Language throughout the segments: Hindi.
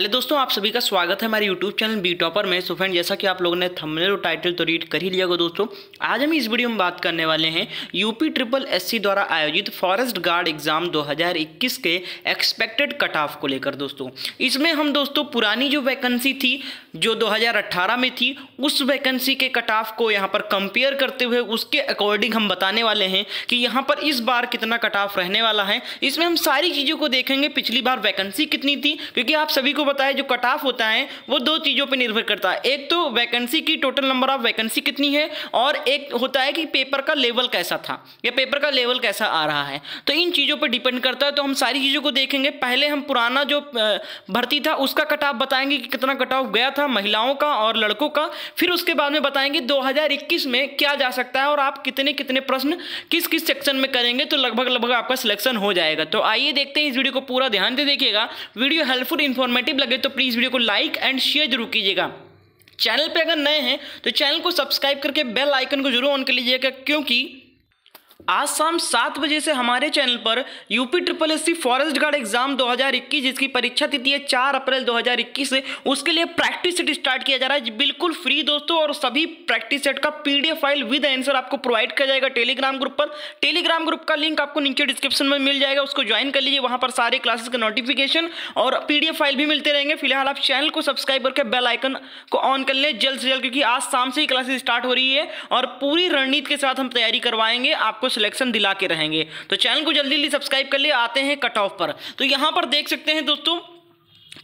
हेलो दोस्तों, आप सभी का स्वागत है हमारे यूट्यूब चैनल बी टॉपर में। सो फ्रेंड, जैसा कि आप लोगों ने थंबनेल और टाइटल तो रीड कर ही लिया होगा दोस्तों, आज हम इस वीडियो में बात करने वाले हैं यूपी ट्रिपल एससी द्वारा आयोजित फॉरेस्ट गार्ड एग्जाम 2021 के एक्सपेक्टेड कट ऑफ को लेकर। दोस्तों इसमें हम दोस्तों पुरानी जो वैकेंसी थी जो 2018 में थी उस वैकेंसी के कट ऑफ को यहाँ पर कंपेयर करते हुए उसके अकॉर्डिंग हम बताने वाले हैं कि यहाँ पर इस बार कितना कट ऑफ रहने वाला है। इसमें हम सारी चीज़ों को देखेंगे, पिछली बार वैकेंसी कितनी थी, क्योंकि आप सभी को पता है जो कट ऑफ होता है वो दो चीज़ों पे निर्भर करता है। एक तो वैकेंसी की टोटल नंबर ऑफ वैकेंसी कितनी है, और एक होता है कि पेपर का लेवल कैसा था या पेपर का लेवल कैसा आ रहा है। तो इन चीज़ों पे डिपेंड करता है। तो हम सारी चीज़ों को देखेंगे। पहले हम पुराना जो भर्ती था उसका कट ऑफ बताएंगे कि कितना कट ऑफ गया था महिलाओं का और लड़कों का। फिर उसके बाद में बताएंगे 2021 में क्या जा सकता है और आप कितने कितने प्रश्न किस किस सेक्शन में करेंगे, तो लगभग आपका सिलेक्शन हो जाएगा। तो आइए देखते हैं, इस वीडियो को पूरा ध्यान से देखिएगा। वीडियो हेल्पफुल इन्फॉर्मेटिव लगे तो प्लीज़ वीडियो को लाइक एंड शेयर जरूर कीजिएगा। चैनल पे अगर नए हैं तो चैनल को सब्सक्राइब करके बेल आइकन को जरूर ऑन कर लीजिएगा, क्योंकि आज शाम 7 बजे से हमारे चैनल पर UP triple SC forest guard exam 2021 जिसकी परीक्षा तिथि है 4 अप्रैल 2021 से, उसके लिए प्रैक्टिस सेट स्टार्ट किया जा रहा है बिल्कुल फ्री दोस्तों। और सभी प्रैक्टिस सेट का पीडीएफ फाइल विद आंसर आपको प्रोवाइड किया जाएगा टेलीग्राम ग्रुप पर। टेलीग्राम ग्रुप का लिंक आपको नीचे डिस्क्रिप्शन में मिल जाएगा, उसको ज्वाइन कर लीजिए। वहां पर सारे क्लासेस का नोटिफिकेशन और पीडीएफ फाइल भी मिलते रहेंगे। फिलहाल आप चैनल को सब्सक्राइब करके बेल आइकन को ऑन कर लें जल्द से जल्द, क्योंकि आज शाम से ही क्लासेस स्टार्ट हो रही है और पूरी रणनीति के साथ हम तैयारी करवाएंगे, आपको सिलेक्शन दिला के रहेंगे। तो चैनल को जल्दी जल्दी सब्सक्राइब कर लिए। आते हैं कट ऑफ पर। तो यहां पर देख सकते हैं दोस्तों,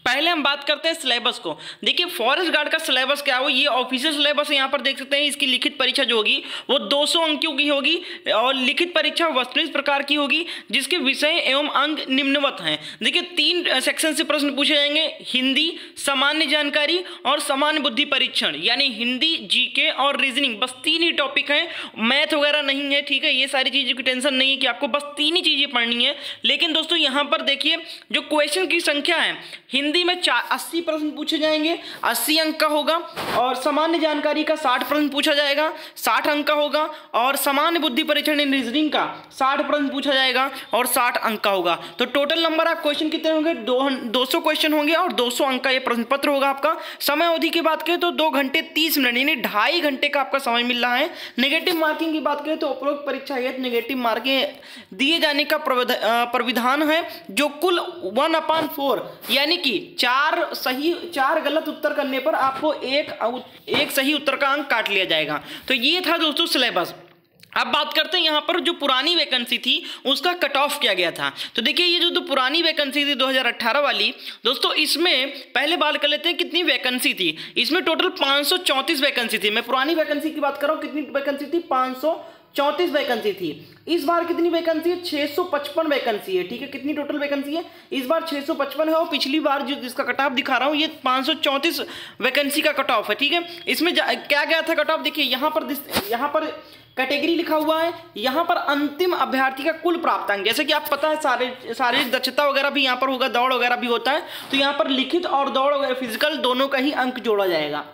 पहले हम बात करते हैं सिलेबस को। देखिए फॉरेस्ट गार्ड का सिलेबस क्या हो, ये ऑफिशियल सिलेबस है। यहाँ पर देख सकते हैं इसकी लिखित परीक्षा जो होगी वो 200 अंकों की होगी और लिखित परीक्षा वस्तुनिष्ठ प्रकार की होगी, जिसके विषय एवं अंक निम्नवत हैं। देखिए 3 सेक्शन से प्रश्न पूछे जाएंगे, हिंदी, सामान्य जानकारी और सामान्य बुद्धि परीक्षण, यानी हिंदी, जीके और रीजनिंग। बस 3 ही टॉपिक हैं, मैथ वगैरह नहीं है, ठीक है। ये सारी चीज़ों की टेंशन नहीं है कि आपको बस 3 ही चीज़ें पढ़नी है। लेकिन दोस्तों यहाँ पर देखिए जो क्वेश्चन की संख्या है, हिंदी में 80 प्रश्न पूछे जाएंगे, 80 अंक का होगा। और सामान्य जानकारी का 60 प्रश्न पूछा जाएगा, 60 अंक का होगा। और सामान्य बुद्धि परीक्षण रीजनिंग का 60 प्रश्न पूछा जाएगा और 60 अंक का होगा। तो टोटल नंबर ऑफ क्वेश्चन कितने होंगे, 200 क्वेश्चन होंगे और 200 अंक का ये प्रश्न पत्र होगा आपका। समय अवधि की बात करें तो 2 घंटे 30 मिनट यानी 2.5 घंटे का आपका समय मिल रहा है। नेगेटिव मार्किंग की बात करें तो उपरोक्त परीक्षा हेतु नेगेटिव मार्किंग दिए जाने का प्राविधान है, जो कुल 1/4 यानी कि 4 सही 4 गलत उत्तर करने पर आपको एक सही उत्तर का अंक काट लिया जाएगा। तो ये था दोस्तों सिलेबस। अब बात करते हैं यहाँ पर जो पुरानी वैकेंसी थी उसका कट ऑफ किया गया था। तो देखिए ये जो पुरानी वैकेंसी थी 2018 वाली दोस्तों, इसमें पहले बात कर लेते हैं कितनी वैकेंसी थी। इसमें टोटल 534 वैकेंसी थी। मैं पुरानी वैकेंसी की बात कर रहा हूँ, कितनी वैकेंसी थी, 534 वैकेंसी थी। इस बार कितनी वैकेंसी है, 655 वैकेंसी है, ठीक है। कितनी टोटल वैकेंसी है इस बार, 655 है। और पिछली बार जो जिसका कट ऑफ दिखा रहा हूँ ये 534 वैकेंसी का कट ऑफ है, ठीक है। इसमें क्या गया था कट ऑफ, देखिए यहाँ पर कैटेगरी लिखा हुआ है, यहाँ पर अंतिम अभ्यर्थी का कुल प्राप्तांक। जैसे कि आप पता है शारीरिक दक्षता वगैरह भी यहाँ पर होगा, दौड़ वगैरह भी होता है, तो यहाँ पर लिखित और दौड़ वगैरह फिजिकल दोनों का ही अंक जोड़ा जाएगा।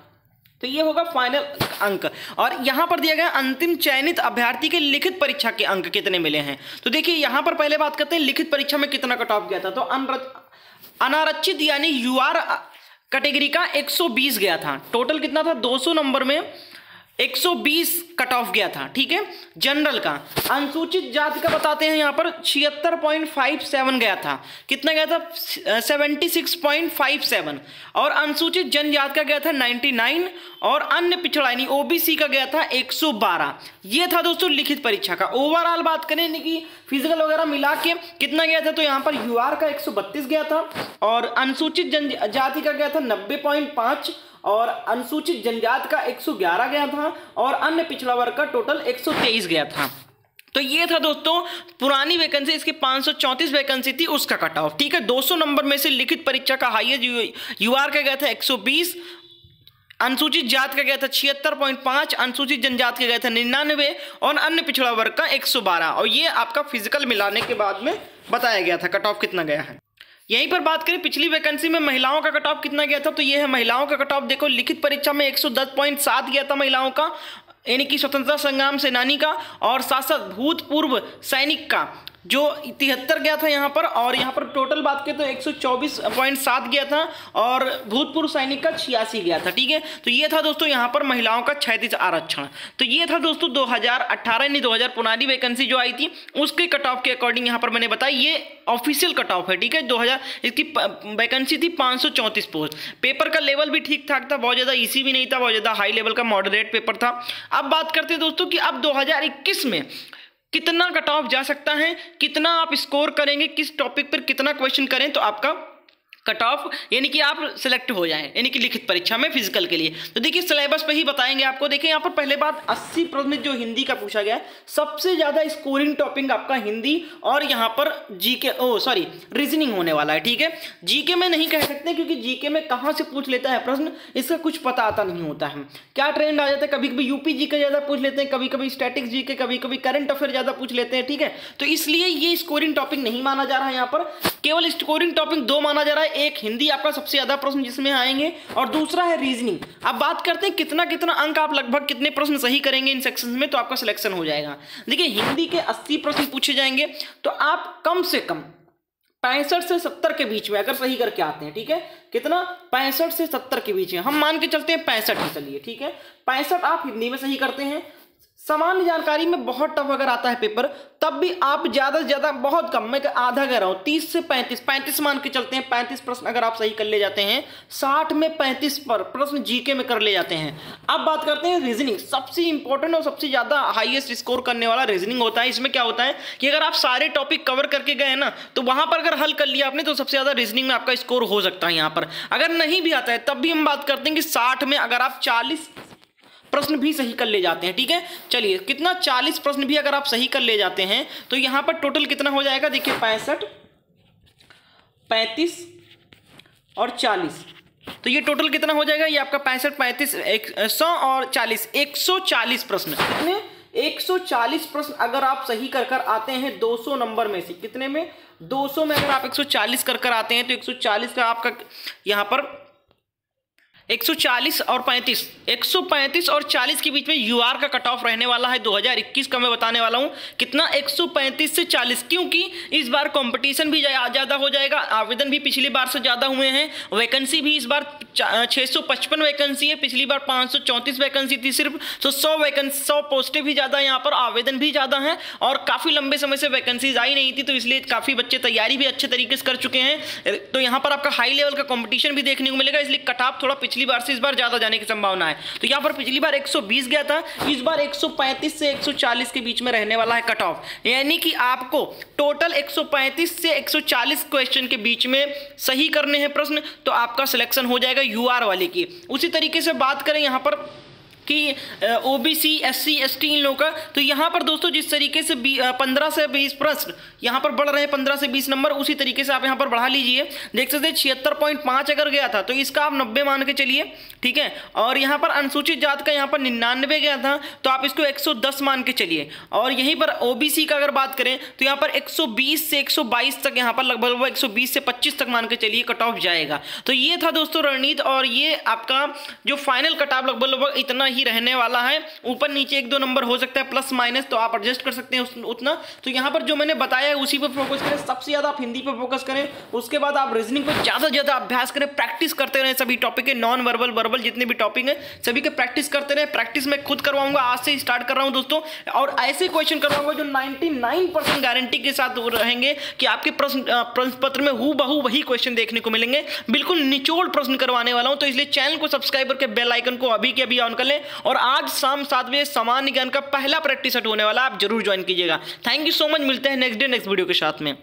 तो ये होगा फाइनल अंक। और यहाँ पर दिया गया अंतिम चयनित अभ्यर्थी के लिखित परीक्षा के अंक कितने मिले हैं। तो देखिए यहाँ पर पहले बात करते हैं लिखित परीक्षा में कितना कट ऑफ गया था। तो अनारक्षित यानी यूआर कैटेगरी का 120 गया था। टोटल कितना था, 200 नंबर में 120 कट ऑफ गया था, ठीक है। जनरल का अनुसूचित जाति का बताते हैं, यहाँ पर 76.57 गया था। कितना गया था, 76.57। और अनुसूचित जनजाति का गया था 99 और अन्य पिछड़ा यानी ओबीसी का गया था 112। ये था दोस्तों लिखित परीक्षा का। ओवरऑल बात करें यानी कि फिजिकल वगैरह मिला के कितना गया था, तो यहाँ पर यूआर का 132 गया था और अनुसूचित जनजाति का गया था 90.5 और अनुसूचित जनजाति का 111 गया था और अन्य पिछड़ा वर्ग का टोटल 123 गया था। तो ये था दोस्तों पुरानी वैकेंसी, इसकी 534 वैकेंसी थी उसका कट ऑफ, ठीक है। 200 नंबर में से लिखित परीक्षा का हाईएस्ट यूआर का गया था 120, अनुसूचित जाति का गया था 76.5, अनुसूचित जनजाति का गया था 99 और अन्य पिछड़ा वर्ग का 112। और ये आपका फिजिकल मिलाने के बाद में बताया गया था कट ऑफ कितना गया है। यहीं पर बात करें पिछली वैकेंसी में महिलाओं का कट ऑफ कितना गया था, तो ये है महिलाओं का कट ऑफ। देखो लिखित परीक्षा में 110.7 गया था महिलाओं का, यानी कि स्वतंत्रता संग्राम सेनानी का, और साथ साथ भूतपूर्व सैनिक का जो 73 गया था यहाँ पर, और यहाँ पर टोटल बात करें तो 124.7 गया था, और भूतपूर्व सैनिक का 86 गया था। ठीक है, तो ये था दोस्तों यहाँ पर महिलाओं का 36 आरक्षण। तो ये था दोस्तों 2018 यानी 2000 पुरानी वैकेंसी जो आई थी उसके कट ऑफ के अकॉर्डिंग यहाँ पर मैंने बताया, ये ऑफिशियल कट ऑफ है। ठीक है, 2000 इसकी वैकेंसी थी 534 पोस्ट। पेपर का लेवल भी ठीक ठाक था, बहुत ज़्यादा इजी भी नहीं था, बहुत ज़्यादा हाई लेवल का मॉडरेट पेपर था। अब बात करते हैं दोस्तों कि अब 2021 में कितना कट ऑफ जा सकता है, कितना आप स्कोर करेंगे, किस टॉपिक पर कितना क्वेश्चन करें तो आपका कट ऑफ यानी कि आप सिलेक्ट हो जाएं, यानी कि लिखित परीक्षा में फिजिकल के लिए। तो देखिए सिलेबस पे ही बताएंगे आपको। देखिए यहाँ पर पहले बात 80 प्रश्न जो हिंदी का पूछा गया है, सबसे ज्यादा स्कोरिंग टॉपिक आपका हिंदी और यहाँ पर जीके रीजनिंग होने वाला है। ठीक है, जीके में नहीं कह सकते क्योंकि जीके में कहाँ से पूछ लेता है प्रश्न इसका कुछ पता आता नहीं होता है, क्या ट्रेंड आ जाता है, कभी कभी यूपी जीके ज्यादा पूछ लेते हैं, कभी कभी स्टैटिक्स जीके, कभी कभी करंट अफेयर ज्यादा पूछ लेते हैं। ठीक है, तो इसलिए ये स्कोरिंग टॉपिक नहीं माना जा रहा है, यहाँ पर केवल स्कोरिंग टॉपिक 2 माना जा रहा है। एक हिंदी आपका सबसे ज्यादा प्रश्न जिसमें आएंगे, और दूसरा है रीजनिंग। अब बात करते हैं कितना कितना अंक आप लगभग कितने प्रश्न सही करेंगे इन सेक्शंस में तो आपका सिलेक्शन हो जाएगा। देखिए हिंदी के 80 प्रश्न पूछे जाएंगे, तो आप कम से कम 65 से 70 के बीच में अगर सही करके आते हैं, ठीक है, कितना 65 से 70 के बीच में, हम मान के चलते हैं 65 ही चलिए। ठीक है, 65 आप हिंदी में सही करते हैं। सामान्य जानकारी में बहुत टफ अगर आता है पेपर तब भी आप ज्यादा से ज्यादा, बहुत कम, मैं आधा कह रहा हूं, 30 से 35 मान के चलते हैं, 35 प्रश्न अगर आप सही कर ले जाते हैं, 60 में 35 प्रश्न जीके में कर ले जाते हैं। अब बात करते हैं रीजनिंग, सबसे इंपॉर्टेंट और सबसे ज्यादा हाईएस्ट स्कोर करने वाला रीजनिंग होता है। इसमें क्या होता है कि अगर आप सारे टॉपिक कवर करके गए ना तो वहां पर अगर हल कर लिया आपने तो सबसे ज्यादा रीजनिंग में आपका स्कोर हो सकता है। यहाँ पर अगर नहीं भी आता है तब भी हम बात करते हैं कि 60 में अगर आप 40 प्रश्न भी सही कर ले जाते हैं। ठीक है, चलिए कितना 40 प्रश्न भी अगर आप सही कर ले जाते हैं तो यहां पर टोटल कितना हो जाएगा, देखिए 65, 35 और 40, तो ये टोटल कितना हो जाएगा, ये आपका 65, 35, 100 और 40, 140 प्रश्न। कितने, 140 प्रश्न अगर आप सही कर आते हैं 200 नंबर में से, कितने में, 200 में अगर आप 140 कर आते हैं तो 140 का आपका यहाँ पर 140 और 35, 135 और 40 के बीच में यूआर का कट ऑफ रहने वाला है 2021 का। मैं बताने वाला हूं कितना, 135 से 40, क्योंकि इस बार कंपटीशन भी ज्यादा हो जाएगा, आवेदन भी पिछली बार से ज्यादा हुए हैं, वैकेंसी भी इस बार 655 वैकेंसी है, पिछली बार 534 वैकेंसी थी सिर्फ, तो 100 पोस्टें भी ज्यादा, यहाँ पर आवेदन भी ज्यादा है और काफी लंबे समय से वैकेंसीज आई नहीं थी, तो इसलिए काफी बच्चे तैयारी भी अच्छे तरीके से कर चुके हैं। तो यहाँ पर आपका हाई लेवल का कंपटीशन भी देखने को मिलेगा, इसलिए कट ऑफ थोड़ा पिछली बार से इस बार ज्यादा जाने की संभावना है। तो यहां पर पिछली बार 120 गया था, इस बार 135 से 140 के बीच में रहने वाला है कट ऑफ, यानी कि आपको टोटल 135 से 140 क्वेश्चन के बीच में सही करने हैं प्रश्न तो आपका सिलेक्शन हो जाएगा यूआर वाले की। उसी तरीके से बात करें यहां पर कि ओबीसी, एससी, एसटी इन लोगों का, तो यहाँ पर दोस्तों जिस तरीके से 15 से 20 प्रश्न यहाँ पर बढ़ रहे हैं, 15 से 20 नंबर, उसी तरीके से आप यहाँ पर बढ़ा लीजिए। देख सकते हैं 76.5 अगर गया था तो इसका आप 90 मान के चलिए। ठीक है, और यहाँ पर अनुसूचित जात का यहाँ पर 99 गया था तो आप इसको 110 मान के चलिए। और यहीं पर ओबीसी का अगर बात करें तो यहाँ पर 120 से 122 तक, यहाँ पर लगभग 120 से 25 तक मान के चलिए कट ऑफ जाएगा। तो ये था दोस्तों रणनीति, और ये आपका जो फाइनल कट ऑफ लगभग इतना ही रहने वाला है। ऊपर नीचे 1-2 नंबर हो सकता है प्लस माइनस, तो आप एडजस्ट कर सकते हैं उतना। तो यहाँ पर जो मैंने बताया है उसी पर फोकस करें, सबसे ज्यादा आप हिंदी पर फोकस करें, उसके बाद आप रीजनिंग पर ज्यादा से ज्यादा अभ्यास करें, प्रैक्टिस करते रहें सभी टॉपिक के, नॉन वर्बल वर्बल जितने भी टॉपिक है सभी के प्रैक्टिस करते रहे। प्रैक्टिस मैं खुद करवाऊंगा, आज से स्टार्ट कर रहा हूं दोस्तों, और ऐसे क्वेश्चन करवाऊंगा जो 99% गारंटी के साथ रहेंगे कि आपके प्रश्न पत्र में हूबहू वही क्वेश्चन देखने को मिलेंगे, बिल्कुल निचोड़ प्रश्न करवाने वाला हूं। तो इसलिए चैनल को सब्सक्राइब करके बेल आइकन को अभी के अभी ऑन कर लें, और आज शाम 7 बजे सामान्य ज्ञान का पहला प्रैक्टिस सेट होने वाला, आप जरूर ज्वाइन कीजिएगा। थैंक यू सो मच, मिलते हैं नेक्स्ट डे नेक्स्ट वीडियो के साथ में।